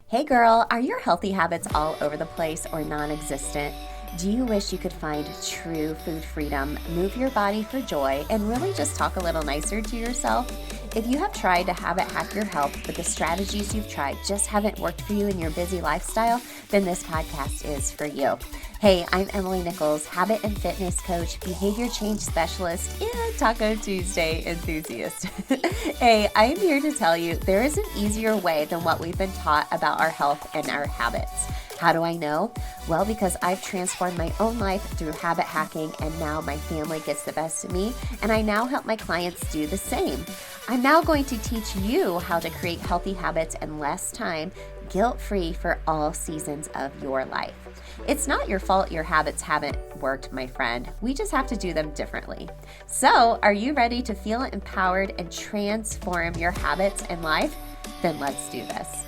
Hey girl, are your healthy habits all over the place or non-existent? Do you wish you could find true food freedom, move your body for joy, and really just talk a little nicer to yourself? If you have tried to habit hack your health, but the strategies you've tried just haven't worked for you in your busy lifestyle, then this podcast is for you. Hey, I'm Emily Nichols, habit and fitness coach, behavior change specialist, and Taco Tuesday enthusiast. Hey, I am here to tell you there is an easier way than what we've been taught about our health and our habits. How do I know? Well, because I've transformed my own life through habit hacking, and now my family gets the best of me, and I now help my clients do the same. I'm now going to teach you how to create healthy habits in less time, guilt-free for all seasons of your life. It's not your fault your habits haven't worked, my friend. We just have to do them differently. So, are you ready to feel empowered and transform your habits and life? Then let's do this.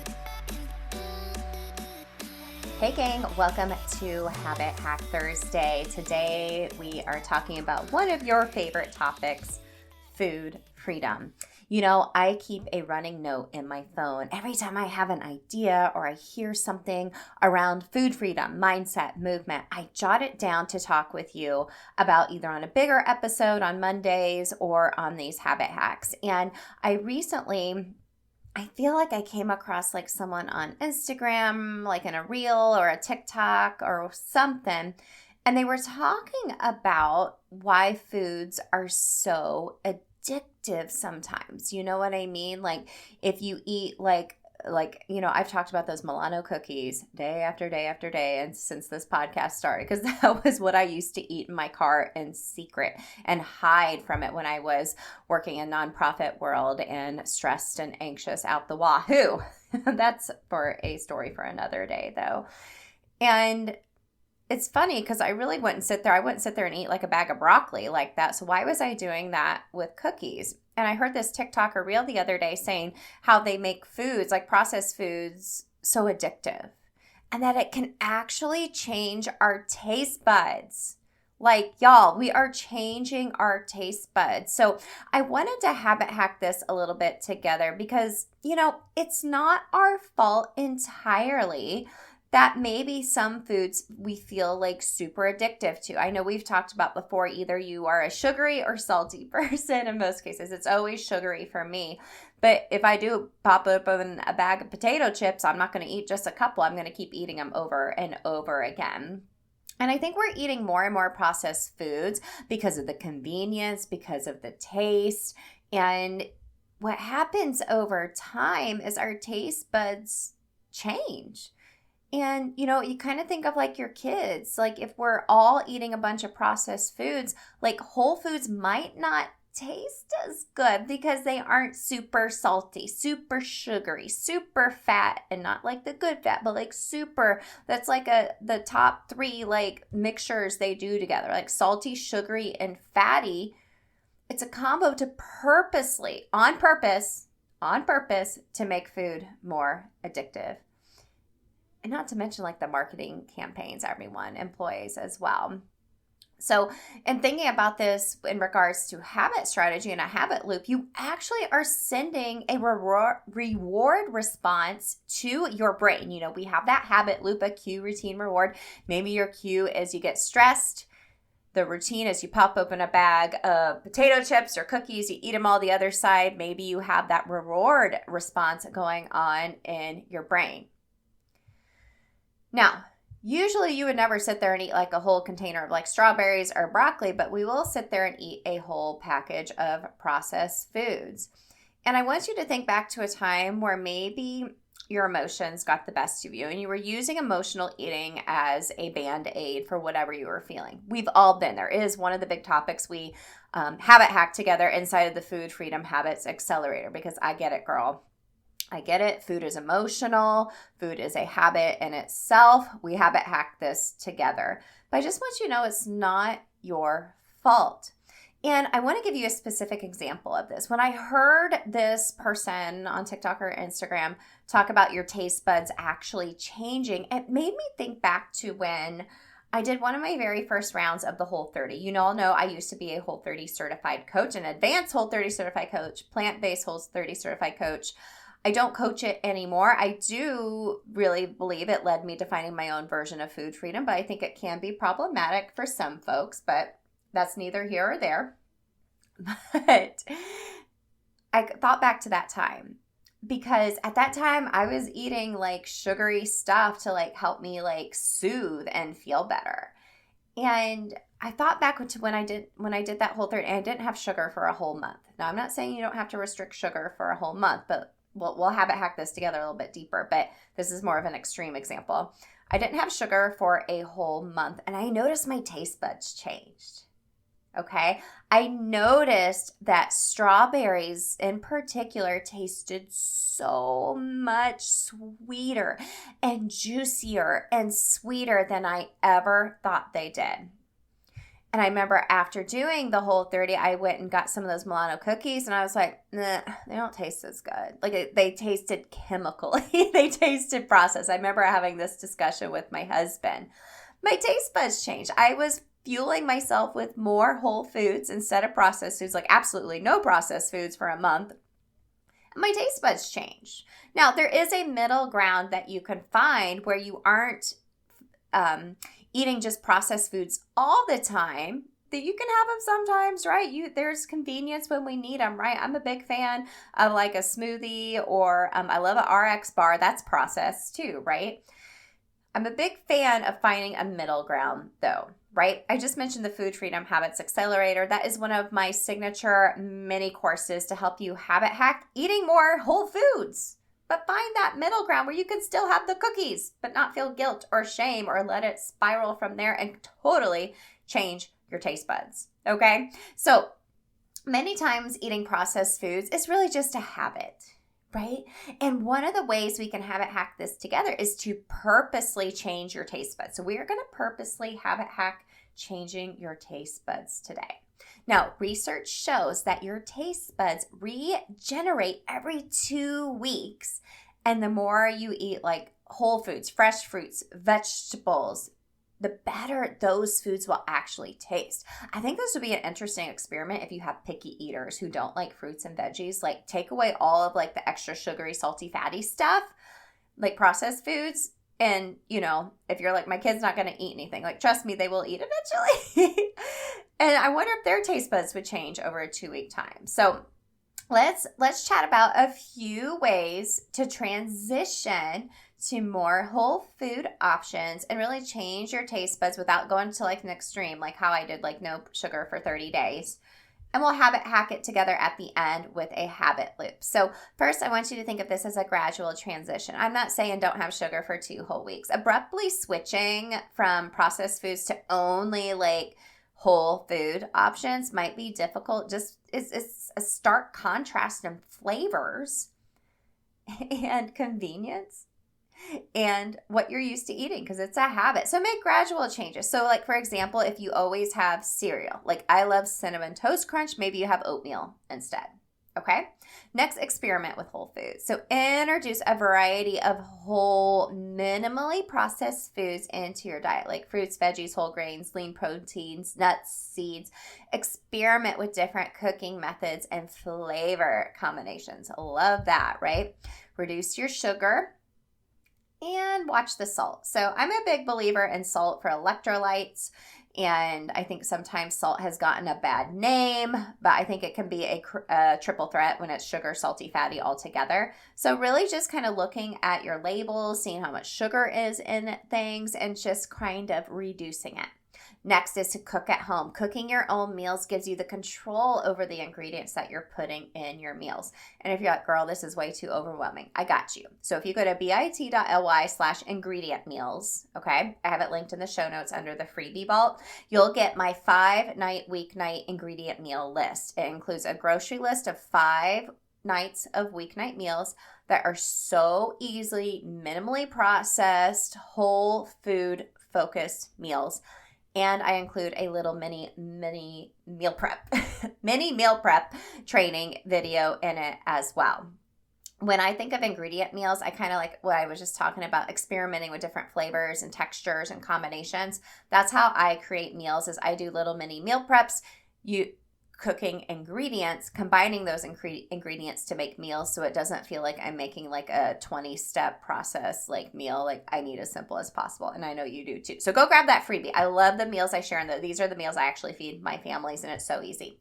Hey gang, welcome to Habit Hack Thursday. Today we are talking about one of your favorite topics, food freedom. You know, I keep a running note in my phone every time I have an idea or I hear something around food freedom, mindset, movement. I jot it down to talk with you about either on a bigger episode on Mondays or on these habit hacks. And I feel like I came across like someone on Instagram, like in a reel or a TikTok or something, and they were talking about why foods are so addictive sometimes. You know what I mean? Like if you eat I've talked about those Milano cookies day after day after day, and since this podcast started, because that was what I used to eat in my car in secret and hide from it when I was working in nonprofit world and stressed and anxious out the wahoo. That's for a story for another day, though. And it's funny because I really wouldn't sit there and eat like a bag of broccoli like that. So why was I doing that with cookies? And I heard this TikToker reel the other day saying how they make foods, like processed foods, so addictive and that it can actually change our taste buds. Like, y'all, we are changing our taste buds. So I wanted to habit hack this a little bit together because, you know, it's not our fault entirely that maybe some foods we feel like super addictive to. I know we've talked about before, either you are a sugary or salty person. In most cases, it's always sugary for me. But if I do pop open a bag of potato chips, I'm not going to eat just a couple. I'm going to keep eating them over and over again. And I think we're eating more and more processed foods because of the convenience, because of the taste. And what happens over time is our taste buds change. And, you know, you kind of think of like your kids, like if we're all eating a bunch of processed foods, like whole foods might not taste as good because they aren't super salty, super sugary, super fat, and not like the good fat, but like super, that's like the top three like mixtures they do together, like salty, sugary, and fatty. It's a combo to on purpose, to make food more addictive. And not to mention like the marketing campaigns everyone employs as well. So in thinking about this in regards to habit strategy and a habit loop, you actually are sending a reward response to your brain. You know, we have that habit loop, a cue, routine, reward. Maybe your cue is you get stressed. The routine is you pop open a bag of potato chips or cookies, you eat them all the other side. Maybe you have that reward response going on in your brain. Now, usually you would never sit there and eat like a whole container of like strawberries or broccoli, but we will sit there and eat a whole package of processed foods. And I want you to think back to a time where maybe your emotions got the best of you and you were using emotional eating as a band-aid for whatever you were feeling. We've all been there. It is one of the big topics we habit hack together inside of the Food Freedom Habits Accelerator, because I get it, girl. I get it. Food is emotional. Food is a habit in itself. We habit hack this together. But I just want you to know it's not your fault. And I want to give you a specific example of this. When I heard this person on TikTok or Instagram talk about your taste buds actually changing, it made me think back to when I did one of my very first rounds of the Whole30. You all know I used to be a Whole30 certified coach, an advanced Whole30 certified coach, plant-based Whole30 certified coach. I don't coach it anymore. I do really believe it led me to finding my own version of food freedom, but I think it can be problematic for some folks, but that's neither here or there. But I thought back to that time because at that time I was eating like sugary stuff to like help me like soothe and feel better. And I thought back to when I did that Whole30, and I didn't have sugar for a whole month. Now, I'm not saying you don't have to restrict sugar for a whole month, but we'll habit hack this together a little bit deeper, but this is more of an extreme example. I didn't have sugar for a whole month, and I noticed my taste buds changed. Okay? I noticed that strawberries in particular tasted so much sweeter and juicier and sweeter than I ever thought they did. And I remember after doing the Whole30, I went and got some of those Milano cookies, and I was like, nah, they don't taste as good. Like, they tasted chemically. They tasted processed. I remember having this discussion with my husband. My taste buds changed. I was fueling myself with more whole foods instead of processed foods, like absolutely no processed foods for a month. My taste buds changed. Now, there is a middle ground that you can find where you aren't eating just processed foods all the time. That you can have them sometimes, right? There's convenience when we need them, right? I'm a big fan of like a smoothie, or I love an RX bar. That's processed too, right? I'm a big fan of finding a middle ground though, right? I just mentioned the Food Freedom Habits Accelerator. That is one of my signature mini courses to help you habit hack eating more whole foods. But find that middle ground where you can still have the cookies, but not feel guilt or shame or let it spiral from there and totally change your taste buds, okay? So many times eating processed foods is really just a habit, right? And one of the ways we can habit hack this together is to purposely change your taste buds. So we are going to purposely habit hack changing your taste buds today. Now, research shows that your taste buds regenerate every 2 weeks. And the more you eat like whole foods, fresh fruits, vegetables, the better those foods will actually taste. I think this would be an interesting experiment if you have picky eaters who don't like fruits and veggies. Like, take away all of like the extra sugary, salty, fatty stuff, like processed foods. And, you know, if you're like, my kid's not going to eat anything, like, trust me, they will eat eventually. And I wonder if their taste buds would change over a 2-week time. So let's chat about a few ways to transition to more whole food options and really change your taste buds without going to like an extreme, like how I did, like no sugar for 30 days. And we'll habit hack it together at the end with a habit loop. So first, I want you to think of this as a gradual transition. I'm not saying don't have sugar for 2 whole weeks. Abruptly switching from processed foods to only like whole food options might be difficult. Just it's a stark contrast in flavors and convenience and what you're used to eating, because it's a habit. So make gradual changes. So like, for example, if you always have cereal, like I love Cinnamon Toast Crunch, maybe you have oatmeal instead. Okay. Next, experiment with whole foods. So introduce a variety of whole, minimally processed foods into your diet, like fruits, veggies, whole grains, lean proteins, nuts, seeds. Experiment with different cooking methods and flavor combinations. Love that, right? Reduce your sugar and watch the salt. So I'm a big believer in salt for electrolytes. And I think sometimes salt has gotten a bad name, but I think it can be a triple threat when it's sugar, salty, fatty all together. So really just kind of looking at your labels, seeing how much sugar is in things, and just kind of reducing it. Next is to cook at home. Cooking your own meals gives you the control over the ingredients that you're putting in your meals. And if you're like, girl, this is way too overwhelming, I got you. So if you go to bit.ly/ingredient meals, okay, I have it linked in the show notes under the freebie vault, you'll get my 5-night weeknight ingredient meal list. It includes a grocery list of 5 nights of weeknight meals that are so easily minimally processed, whole food focused meals. And I include a little mini meal prep, mini meal prep training video in it as well. When I think of ingredient meals, I kind of like what I was just talking about, experimenting with different flavors and textures and combinations. That's how I create meals, is I do little mini meal preps. You cooking ingredients, combining those ingredients to make meals so it doesn't feel like I'm making like a 20-step process like meal. Like I need as simple as possible, and I know you do too. So go grab that freebie. I love the meals I share, and these are the meals I actually feed my families, and it's so easy.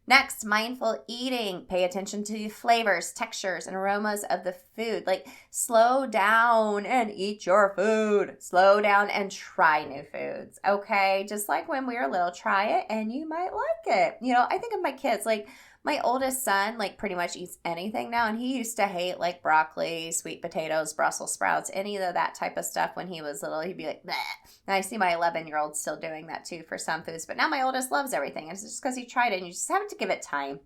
Next, mindful eating. Pay attention to the flavors, textures, and aromas of the food. Like slow down and eat your food. Slow down and try new foods, okay? Just like when we were little, try it and you might like it. You know, I think of my kids, like my oldest son, like pretty much eats anything now, and he used to hate like broccoli, sweet potatoes, Brussels sprouts, any of that type of stuff when he was little. He'd be like, bleh. And I see my 11-year-old still doing that too for some foods, but now my oldest loves everything. It's just because he tried it, and you just have to give it time,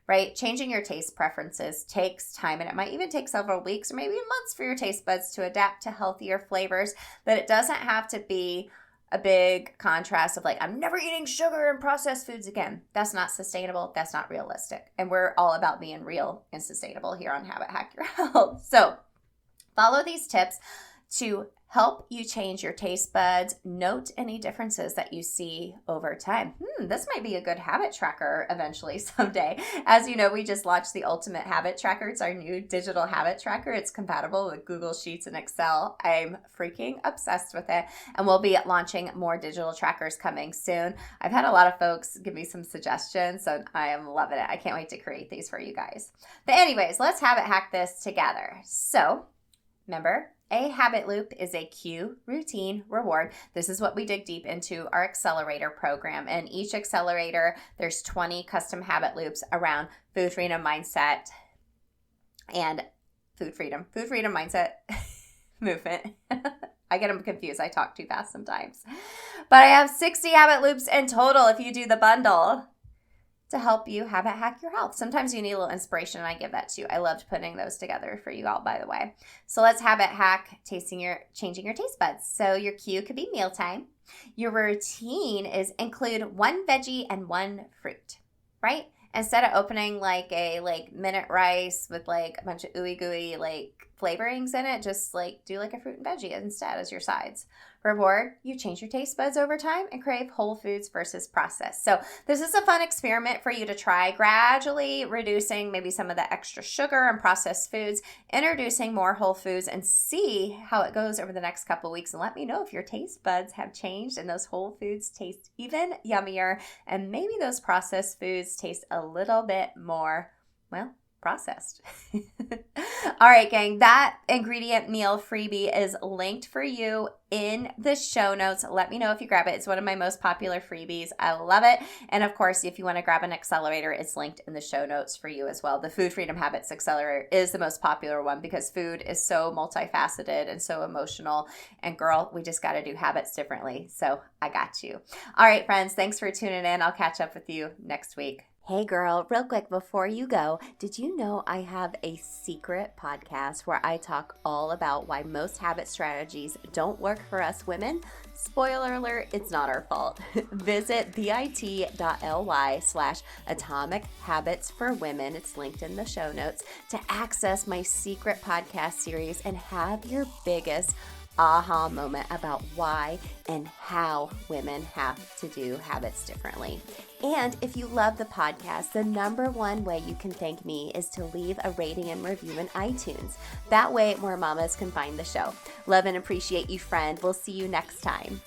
right? Changing your taste preferences takes time, and it might even take several weeks or maybe months for your taste buds to adapt to healthier flavors, but it doesn't have to be a big contrast of like, I'm never eating sugar and processed foods again. That's not sustainable. That's not realistic. And we're all about being real and sustainable here on Habit Hack Your Health. So follow these tips to help you change your taste buds. Note any differences that you see over time. This might be a good habit tracker eventually someday. As you know, we just launched the Ultimate Habit Tracker. It's our new digital habit tracker. It's compatible with Google Sheets and Excel. I'm freaking obsessed with it, and we'll be launching more digital trackers coming soon. I've had a lot of folks give me some suggestions, so I am loving it. I can't wait to create these for you guys. But anyways, let's habit hack this together. So remember, a habit loop is a cue, routine, reward. This is what we dig deep into our accelerator program. And each accelerator, there's 20 custom habit loops around food freedom mindset and food freedom mindset movement. I get them confused. I talk too fast sometimes. But I have 60 habit loops in total if you do the bundle to help you habit hack your health. Sometimes you need a little inspiration, and I give that to you. I loved putting those together for you all, by the way. So let's habit hack changing your taste buds. So your cue could be mealtime. Your routine is include one veggie and one fruit, right? Instead of opening like a minute rice with like a bunch of ooey gooey like flavorings in it, just like do like a fruit and veggie instead as your sides. Reward, you change your taste buds over time and crave whole foods versus processed. So this is a fun experiment for you to try, gradually reducing maybe some of the extra sugar and processed foods, introducing more whole foods, and see how it goes over the next couple of weeks. And let me know if your taste buds have changed and those whole foods taste even yummier, and maybe those processed foods taste a little bit more, well, processed. All right, gang, that ingredient meal freebie is linked for you in the show notes. Let me know if you grab it. It's one of my most popular freebies. I love it. And of course, if you want to grab an accelerator, it's linked in the show notes for you as well. The Food Freedom Habits Accelerator is the most popular one because food is so multifaceted and so emotional. And girl, we just got to do habits differently. So I got you. All right, friends, thanks for tuning in. I'll catch up with you next week. Hey girl, real quick before you go, did you know I have a secret podcast where I talk all about why most habit strategies don't work for us women? Spoiler alert, it's not our fault. Visit bit.ly/atomic habits for women. It's linked in the show notes to access my secret podcast series and have your biggest aha moment about why and how women have to do habits differently. And if you love the podcast, the number one way you can thank me is to leave a rating and review in iTunes. That way more mamas can find the show. Love and appreciate you, friend. We'll see you next time.